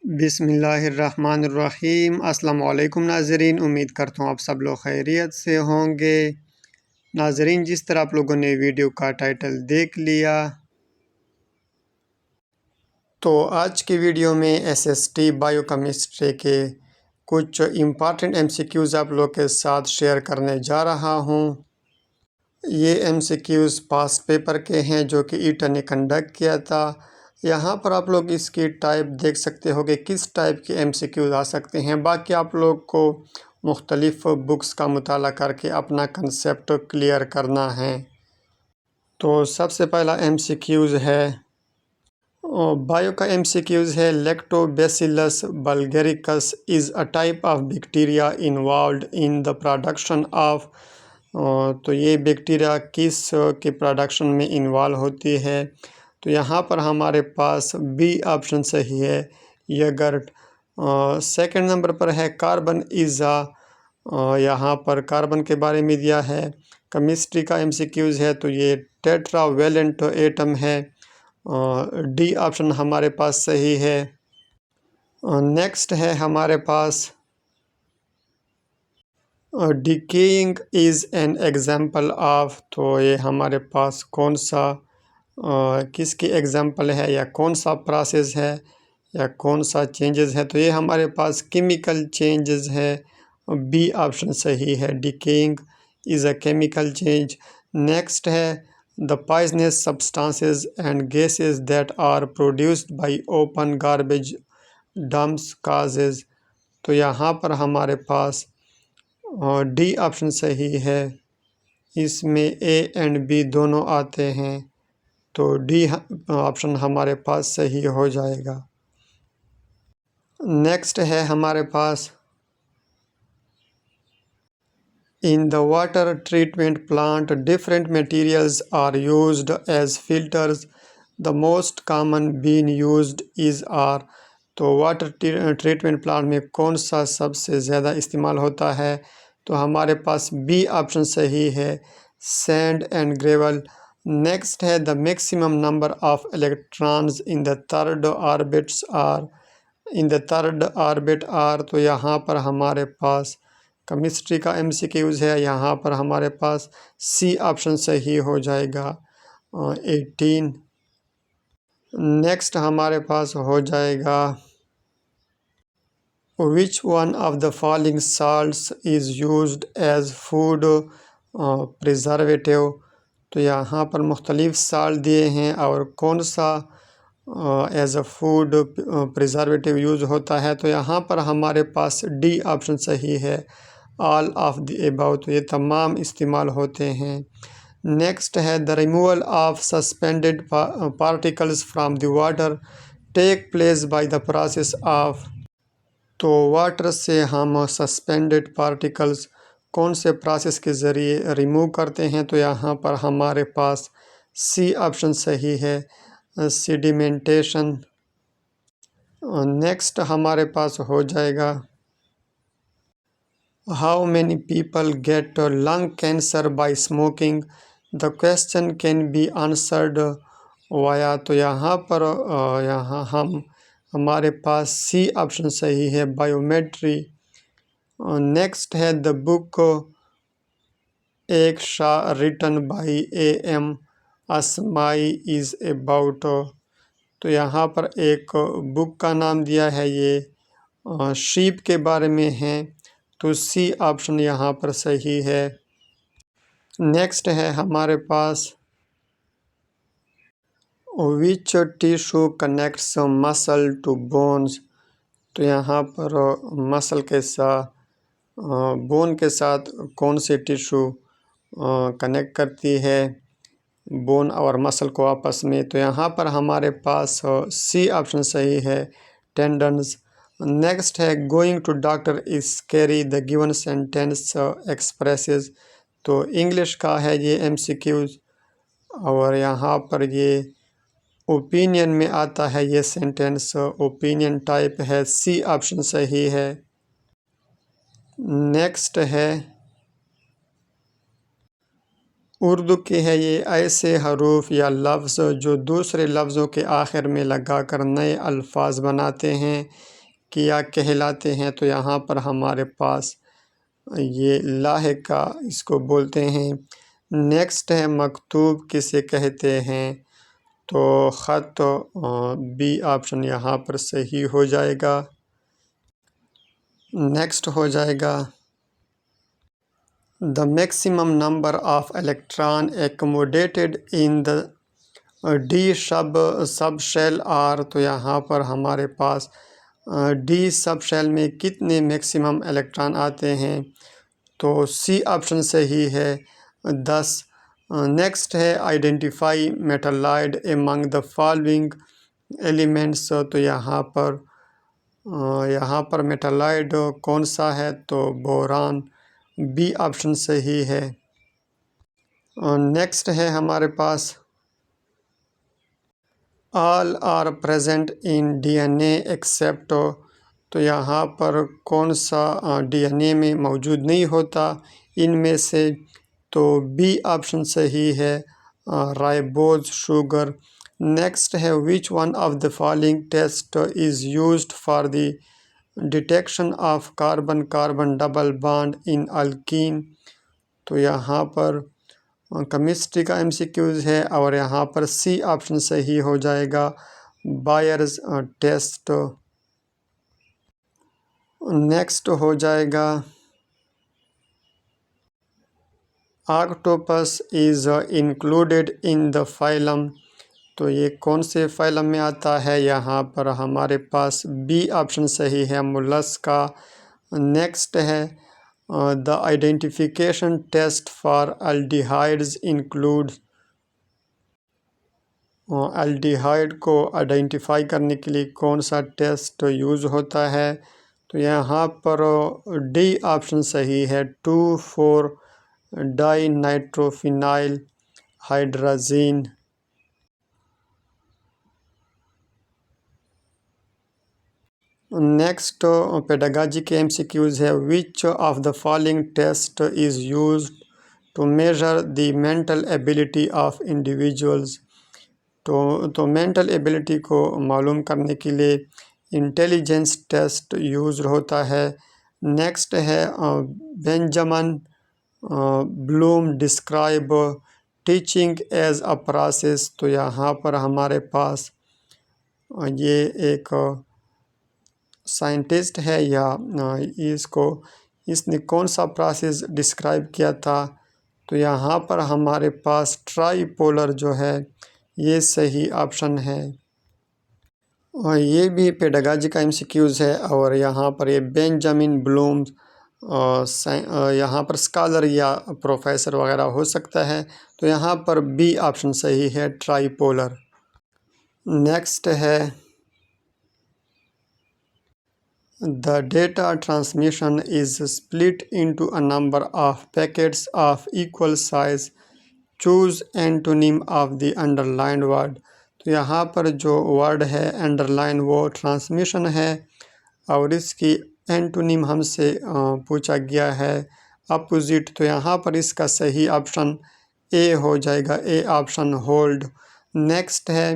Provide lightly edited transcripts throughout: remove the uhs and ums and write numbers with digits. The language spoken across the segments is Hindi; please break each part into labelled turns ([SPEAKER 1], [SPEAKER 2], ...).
[SPEAKER 1] बिस्मिल्लाहिर्रहमानिर्रहीम। अस्सलाम वालेकुम नाज़रीन, उम्मीद करता हूँ आप सब लोग खैरियत से होंगे। नाज़रीन, जिस तरह आप लोगों ने वीडियो का टाइटल देख लिया, तो आज की वीडियो में एसएसटी बायोकेमिस्ट्री के कुछ इम्पॉर्टेंट एमसीक्यूज़ आप लोग के साथ शेयर करने जा रहा हूँ। ये एमसीक्यूज़ पास पेपर के हैं जो कि ईटा ने कंडक्ट किया था। यहाँ पर आप लोग इसकी टाइप देख सकते हो कि किस टाइप के एमसीक्यूज़ आ सकते हैं। बाकी आप लोग को मुख्तलिफ़ बुक्स का मुताला करके अपना कंसेप्ट क्लियर करना है। तो सबसे पहला एमसीक्यूज़ है, बायो का एमसीक्यूज़ है, lactobacillus bulgaricus is a type of bacteria involved in the production of. तो ये बैक्टीरिया किस के प्रोडक्शन में इन्वॉल्व होती है। तो यहाँ पर हमारे पास बी ऑप्शन सही है, यगर्ट। सेकंड नंबर पर है कार्बन इज़ा, यहाँ पर कार्बन के बारे में दिया है। केमिस्ट्री का एमसीक्यूज़ है, तो ये टेट्रावेलेंट एटम है। डी ऑप्शन हमारे पास सही है। नेक्स्ट है हमारे पास, decaying is an example of. तो ये हमारे पास कौन सा किसकी एग्जाम्पल है या कौन सा प्रोसेस है या कौन सा चेंजेस है। तो ये हमारे पास केमिकल चेंजेस है। बी ऑप्शन सही है, decaying is a chemical change. Next है, the poisonous substances and gases that are produced by open garbage dumps causes. तो यहाँ पर हमारे पास डी ऑप्शन सही है, इसमें ए एंड बी दोनों आते हैं, तो डी ऑप्शन हमारे पास सही हो जाएगा। नेक्स्ट है हमारे पास, in the water treatment plant different materials are used as filters, the most common been used is are. तो वाटर ट्रीटमेंट प्लांट में कौन सा सबसे ज़्यादा इस्तेमाल होता है। तो हमारे पास बी ऑप्शन सही है, सैंड एंड ग्रेवल। नेक्स्ट है, the maximum number of electrons in the third orbits are, in the third orbit are. तो यहाँ पर हमारे पास केमिस्ट्री का एमसीक्यूज़ है, यहाँ पर हमारे पास सी ऑप्शन सही हो जाएगा, 18। नेक्स्ट हमारे पास हो जाएगा, which one of the following salts is used as food preservative. तो यहाँ पर मुख्तलिफ साल्ट दिए हैं और कौन सा as a food preservative use होता है। तो यहाँ पर हमारे पास डी ऑप्शन सही है, ऑल ऑफ द अबव। तो ये तमाम इस्तेमाल होते हैं। नेक्स्ट है, the removal of suspended particles from the water take place by the process of. तो वाटर से हम सस्पेंडेड पार्टिकल्स कौन से प्रोसेस के ज़रिए रिमूव करते हैं। तो यहाँ पर हमारे पास सी ऑप्शन सही है, सेडिमेंटेशन। नेक्स्ट हमारे पास हो जाएगा, how many people get lung cancer by smoking, the question can be answered via. तो यहाँ पर यहाँ हमारे पास सी ऑप्शन सही है, बायोमेट्री। नेक्स्ट है, द बुक एक शाह रिटन बाय ए एम असमाई इज़ अबाउट। तो यहाँ पर एक बुक का नाम दिया है, ये शीप के बारे में है, तो सी ऑप्शन यहाँ पर सही है। नेक्स्ट है हमारे पास, which tissue connects muscle to bones. तो यहाँ पर मसल के साथ बोन के साथ कौन सी टिश्यू कनेक्ट करती है बोन और मसल को आपस में। तो यहाँ पर हमारे पास सी ऑप्शन सही है, टेंडन्स। नेक्स्ट है, going to doctor is carry the given sentence expresses. तो इंग्लिश का है ये एमसीक्यूज, और यहाँ पर ये ओपिनियन में आता है ये सेंटेंस, ओपिनियन टाइप है, सी ऑप्शन सही है। नेक्स्ट है, उर्दू की है ये ऐसे हरूफ या लफ्ज़ जो दूसरे लफ्ज़ों के आखिर में लगा कर नए अल्फाज बनाते हैं क्या कहलाते हैं। तो यहाँ पर हमारे पास ये लाहिका इसको बोलते हैं। नेक्स्ट है मकतूब किसे कहते हैं। तो ख़त बी ऑप्शन यहाँ पर सही हो जाएगा। नेक्स्ट हो जाएगा the maximum number of electron accommodated in the D sub shell are. तो यहाँ पर हमारे पास डी सब शेल में कितने मैक्सिमम इलेक्ट्रॉन आते हैं। तो सी ऑप्शन सही है 10। नेक्स्ट है identify metalloid among the following elements. तो यहाँ पर मेटालॉइड कौन सा है। तो बोरान बी ऑप्शन सही है। नेक्स्ट है हमारे पास all are present in DNA except. तो यहाँ पर कौन सा डीएनए में मौजूद नहीं होता इनमें से। तो बी ऑप्शन सही है राइबोज शुगर। नेक्स्ट है which one of the following test is used for the detection of carbon carbon double bond in alkene. तो यहाँ पर केमिस्ट्री का एमसीक्यूज़ है और यहाँ पर सी ऑप्शन सही हो जाएगा बायर्स टेस्ट। नेक्स्ट हो जाएगा octopus is included in the phylum. तो ये कौन से फाइलम में आता है। यहाँ पर हमारे पास बी ऑप्शन सही है मोलस्का। नेक्स्ट है the identification test for aldehydes include. Aldehyde को आइडेंटिफाई करने के लिए कौन सा टेस्ट यूज़ होता है। तो यहाँ पर डी ऑप्शन सही है 2,4 di nitrophenyl hydrazine. Next pedagogy के एमसीक्यूज़ है which of the following test is used to measure the mental ability of individuals. तो मेंटल एबिलिटी को मालूम करने के लिए इंटेलिजेंस टेस्ट यूज़ होता है। नेक्स्ट है Benjamin Bloom describe teaching as a process. तो यहाँ पर हमारे पास ये एक साइंटिस्ट है या इसने कौन सा प्रोसेस डिस्क्राइब किया था। तो यहाँ पर हमारे पास ट्राईपोलर जो है ये सही ऑप्शन है। और ये भी पेडागाजी का एमसीक्यूज़ है और यहाँ पर ये बेंजामिन ब्लूम यहाँ पर स्कॉलर या प्रोफेसर वगैरह हो सकता है। तो यहाँ पर बी ऑप्शन सही है ट्राईपोलर। नेक्स्ट है the data transmission is split into a number of packets of equal size choose antonym of the underlined word. तो यहाँ पर जो वर्ड है अंडरलाइन वो ट्रांसमिशन है और इसकी एंटोनिम हमसे पूछा गया है अपोजिट। तो यहाँ पर इसका सही ऑप्शन ए हो जाएगा ए ऑप्शन होल्ड। नेक्स्ट है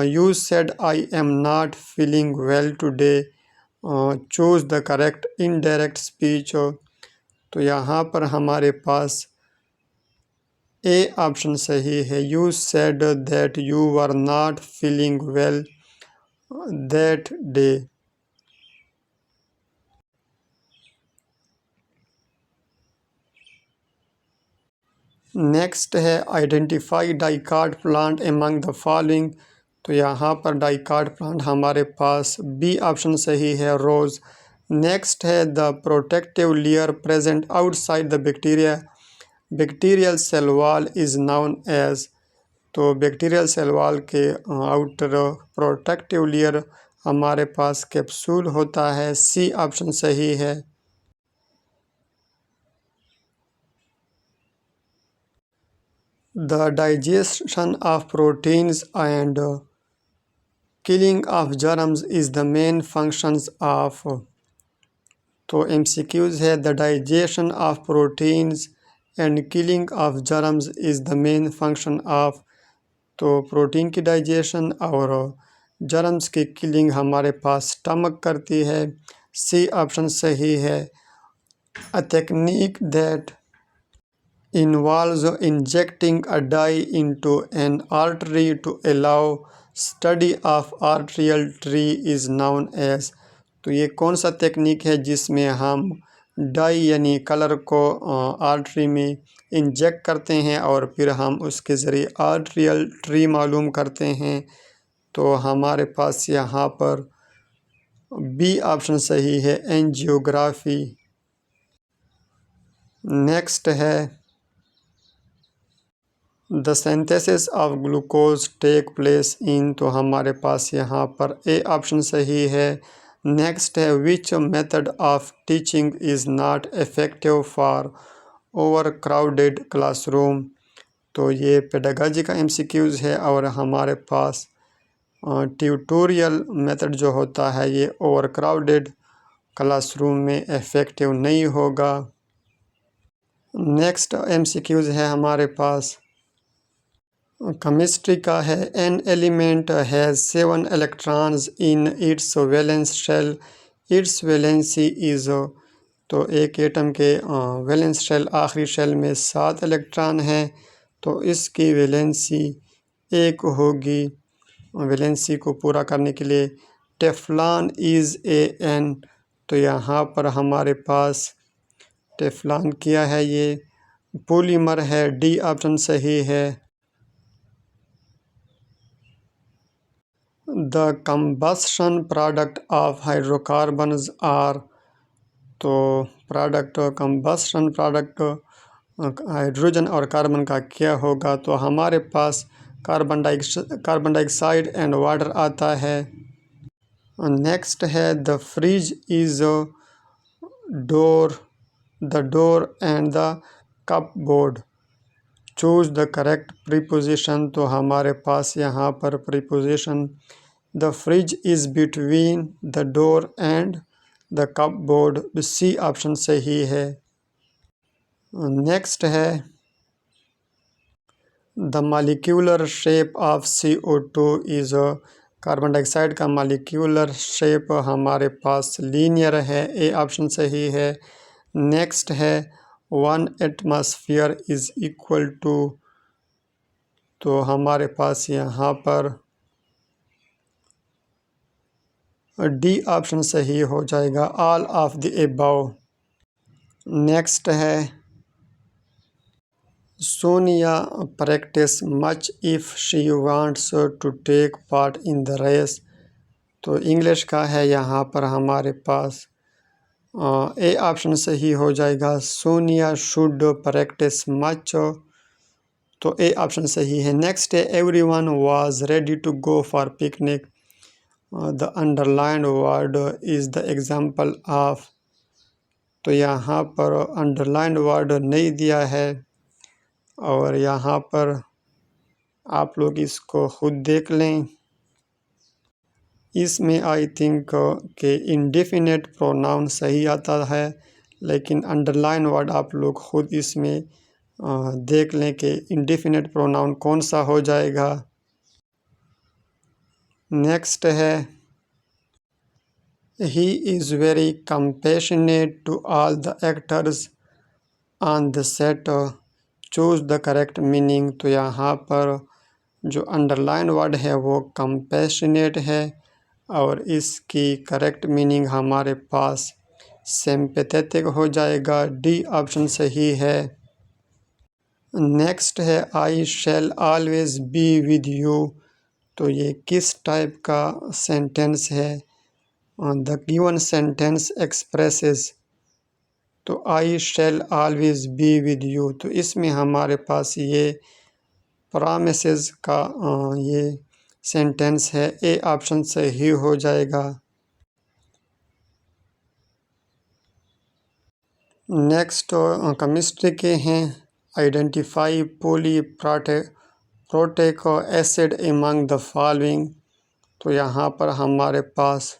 [SPEAKER 1] you said I am not feeling well today choose the correct indirect speech. तो यहाँ पर हमारे पास ए ऑप्शन सही है you said that you were not feeling well that day. Next है identify dicot plant among the following. तो यहाँ पर डाइकार्ड प्लांट हमारे पास बी ऑप्शन सही है रोज़। नेक्स्ट है the protective layer present outside the bacterial cell wall is known as. तो बैक्टीरियल सेल वॉल के आउटर प्रोटेक्टिव लेयर हमारे पास कैप्सूल होता है। सी ऑप्शन सही है। The digestion of proteins and killing of germs is the main functions of। तो MCQs है the digestion of proteins and killing of germs is the main function of. तो प्रोटीन की डाइजेशन और जर्म्स की किलिंग हमारे पास स्टमक करती है। सी ऑप्शन सही है। A technique that involves injecting a dye into an artery to allow study of arterial tree is known as। तो ये कौन सा टेक्निक है जिसमें हम डाई यानी कलर को आर्टरी में इंजेक्ट करते हैं और फिर हम उसके ज़रिए आर्टरियल ट्री मालूम करते हैं। तो हमारे पास यहाँ पर बी ऑप्शन सही है, एंजियोग्राफी। नेक्स्ट है the synthesis of glucose take place in. तो हमारे पास यहाँ पर ए ऑप्शन सही है। नेक्स्ट है which method of teaching is not effective for over crowded classroom. तो ये पेडागॉजी का एमसीक्यूज़ है और हमारे पास ट्यूटोरियल मेथड जो होता है ये ओवर क्राउडेड क्लासरूम में इफ़ेक्टिव नहीं होगा। नेक्स्ट एमसीक्यूज़ है हमारे पास केमिस्ट्री का है। An element has 7 electrons in its valence shell, its valency is. तो एक एटम के वैलेंस शेल आखिरी शेल में 7 इलेक्ट्रॉन हैं तो इसकी वैलेंसी 1 होगी। वैलेंसी को पूरा करने के लिए टेफ्लॉन इज़ ए एन। तो यहाँ पर हमारे पास टेफ्लॉन क्या है, ये पॉलीमर है। डी ऑप्शन सही है। The combustion product of hydrocarbons are. तो प्रोडक्ट कंबस्शन प्रोडक्ट हाइड्रोजन और कार्बन का क्या होगा। तो हमारे पास कार्बन डाइऑक्साइड एंड वाटर आता है। नेक्स्ट है the fridge is door, the door and the cupboard. Choose the correct preposition. तो हमारे पास यहाँ पर preposition the fridge is between the door and the cupboard, C option सही है। नेक्स्ट है the molecular shape of CO2 is. Carbon dioxide का मालिक्यूलर शेप हमारे पास लीनियर है, ए ऑप्शन सही है। नेक्स्ट है 1 एटमॉस्फेयर इज़ इक्वल टू। तो हमारे पास यहाँ पर डी ऑप्शन सही हो जाएगा, all of the above. Next है Sonia practice much if she wants to take part in the race. तो इंग्लिश का है यहाँ पर हमारे पास ए ऑप्शन सही हो जाएगा, सोनिया शुड प्रैक्टिस मच। तो ए ऑप्शन सही है। नेक्स्ट है everyone was ready to go for picnic, the underlined word is the example of. तो यहाँ पर अंडरलाइंड वर्ड नहीं दिया है और यहाँ पर आप लोग इसको खुद देख लें। इसमें आई थिंक के इंडेफिनेट प्रोनाउन सही आता है, लेकिन अंडरलाइन वर्ड आप लोग खुद इसमें देख लें कि इंडेफिनेट प्रोनाउन कौन सा हो जाएगा। नेक्स्ट है he is very compassionate to all the actors on the set, choose the correct meaning. तो यहाँ पर जो अंडरलाइन वर्ड है वो कंपैशनेट है और इसकी करेक्ट मीनिंग हमारे पास सिंपैथेटिक हो जाएगा, डी ऑप्शन सही है। नेक्स्ट है I shall always be with you. तो ये किस टाइप का सेंटेंस है। The given sentence expresses. तो I shall always be with you, तो इसमें हमारे पास ये प्रॉमिसेस का ये सेंटेंस है, ए ऑप्शन सही हो जाएगा। नेक्स्ट केमिस्ट्री के हैं identify polyprotic acid among the following. तो यहाँ पर हमारे पास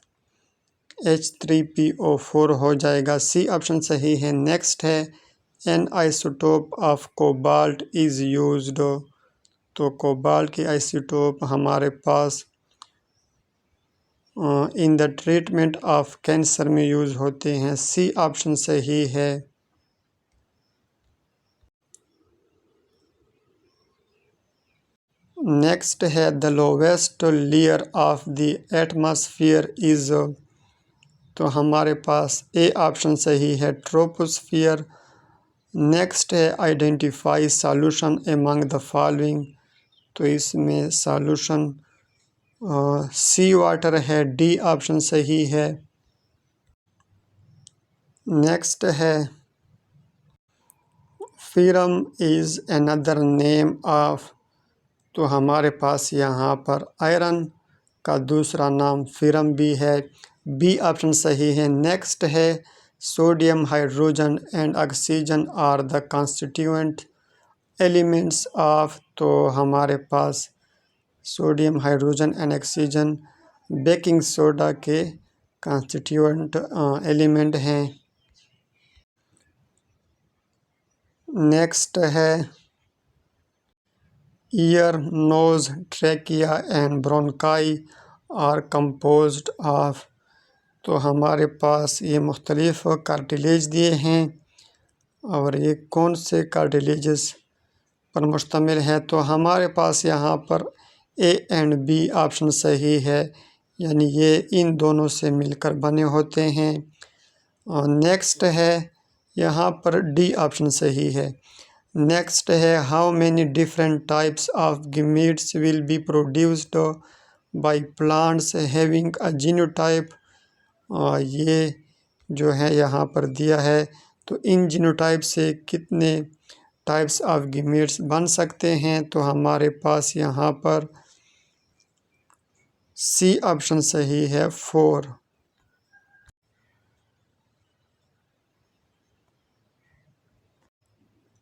[SPEAKER 1] H3PO4 हो जाएगा, सी ऑप्शन सही है। नेक्स्ट है an isotope of cobalt is used. तो कोबाल्ट की आइसोटोप हमारे पास in the treatment of cancer में यूज़ होते हैं। सी ऑप्शन सही है। नेक्स्ट है the lowest layer of the atmosphere is. तो हमारे पास ए ऑप्शन सही है, ट्रोपोस्फियर। नेक्स्ट है identify solution among the following. तो इसमें सॉल्यूशन सी वाटर है, डी ऑप्शन सही है। नेक्स्ट है ferrum is another name of. तो हमारे पास यहाँ पर आयरन का दूसरा नाम फीरम भी है, बी ऑप्शन सही है। नेक्स्ट है sodium, hydrogen and oxygen are the constituent elements of. तो हमारे पास sodium, hydrogen and oxygen baking soda के कॉन्स्टिट्यूएंट एलिमेंट हैं। नेक्स्ट है ear, nose, trachea and bronchi are composed of. तो हमारे पास ये मुख्तलिफ कार्टिलेज दिए हैं और ये कौन से कार्टिलेजेस पर मुश्तमिल है। तो हमारे पास यहाँ पर ए एंड बी ऑप्शन सही है, यानी ये इन दोनों से मिलकर बने होते हैं। और नेक्स्ट है यहाँ पर डी ऑप्शन सही है। नेक्स्ट है how many different types of gametes will be produced by plants having a genotype. ये जो है यहाँ पर दिया है, तो इन जीनोटाइप से कितने टाइप्स ऑफ गमीट्स बन सकते हैं। तो हमारे पास यहाँ पर सी ऑप्शन सही है, 4।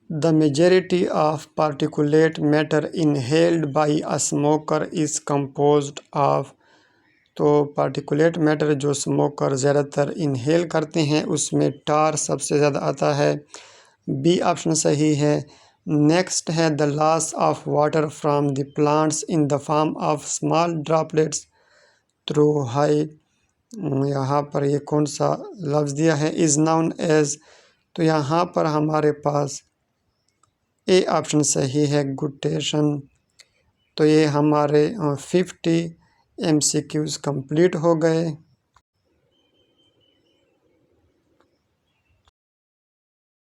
[SPEAKER 1] The majority of particulate matter inhaled by a smoker is composed of। तो पार्टिकुलेट मैटर जो स्मोकर ज़्यादातर इनहेल करते हैं उसमें टार सबसे ज़्यादा आता है, बी ऑप्शन सही है। नेक्स्ट है the loss of water from the plants in the form of small droplets through high. यहाँ पर ये कौन सा लफ्ज़ दिया है, इज़ नाउन एज। तो यहाँ पर हमारे पास ए ऑप्शन सही है, गुटेशन। तो ये हमारे 50 MCQs कंप्लीट हो गए।